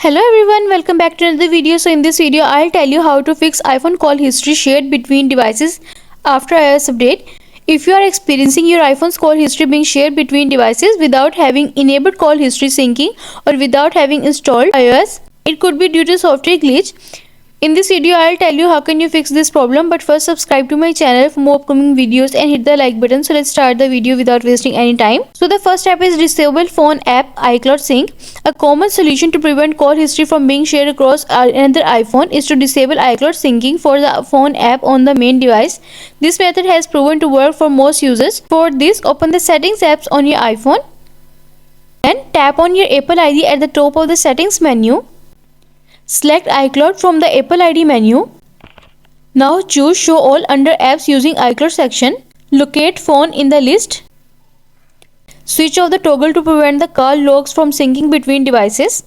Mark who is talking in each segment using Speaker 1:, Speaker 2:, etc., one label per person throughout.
Speaker 1: Hello everyone, welcome back to another video. So in this video I'll tell you how to fix iPhone call history shared between devices after iOS update. If you are experiencing your iPhone's call history being shared between devices without having enabled call history syncing or without having installed iOS, it could be due to software glitch. In this video I'll tell you how can you fix this problem, but first subscribe to my channel for more upcoming videos and hit the like button. So let's start the video without wasting any time. So the first step is disable phone app iCloud Sync. A common solution to prevent call history from being shared across another iPhone is to disable iCloud syncing for the phone app on the main device. This method has proven to work for most users. For this, open the settings apps on your iPhone and tap on your Apple ID at the top of the settings menu. Select iCloud from the Apple ID menu. Now choose Show All under Apps using iCloud section. Locate phone in the list. Switch off the toggle to prevent the call logs from syncing between devices.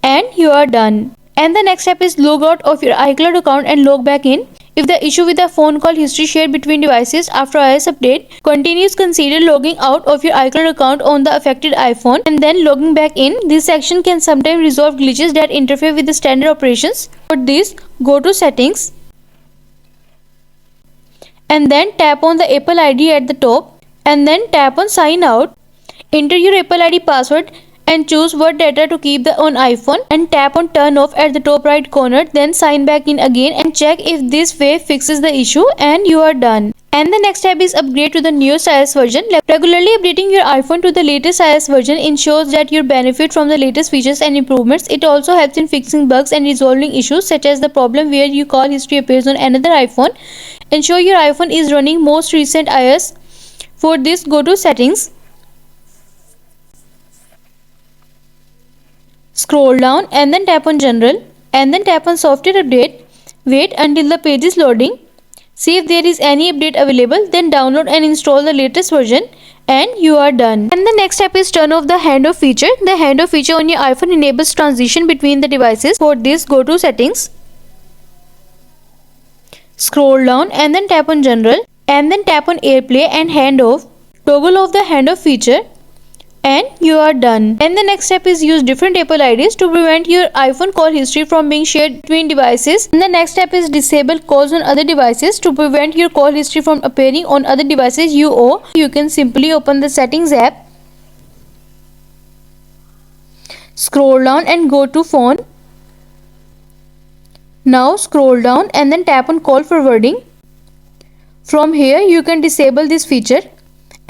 Speaker 1: And you are done. And the next step is log out of your iCloud account and log back in. If the issue with the phone call history shared between devices after iOS update continues, consider logging out of your iCloud account on the affected iPhone and then logging back in. This action can sometimes resolve glitches that interfere with the standard operations. For this, go to Settings and then tap on the Apple ID at the top and then tap on Sign Out. Enter your Apple ID password and choose what data to keep on iPhone and tap on Turn Off at the top right corner. Then sign back in again and check if this way fixes the issue, and you are done. And the next step is upgrade to the newest iOS version. Regularly updating your iPhone to the latest iOS version ensures that you benefit from the latest features and improvements. It also helps in fixing bugs and resolving issues such as the problem where your call history appears on another iPhone. Ensure your iPhone is running most recent iOS. For this, go to Settings. Scroll down and then tap on General and then tap on Software Update. Wait until the page is loading. See if there is any update available, then download and install the latest version, and you are done. And the next step is turn off the handoff feature. The handoff feature on your iPhone enables transition between the devices. For this, go to Settings. Scroll down and then tap on General and then tap on AirPlay and Handoff. Toggle off the handoff feature. And you are done. And the next step is use different Apple IDs to prevent your iPhone call history from being shared between devices. And the next step is disable calls on other devices to prevent your call history from appearing on other devices. You can simply open the Settings app, scroll down and go to Phone. Now scroll down and then tap on Call Forwarding. From here you can disable this feature.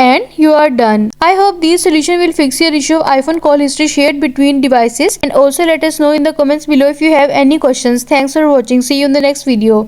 Speaker 1: And you are done. I hope these solutions will fix your issue of iPhone call history shared between devices, and also let us know in the comments below if you have any questions. Thanks for watching. See you in the next video.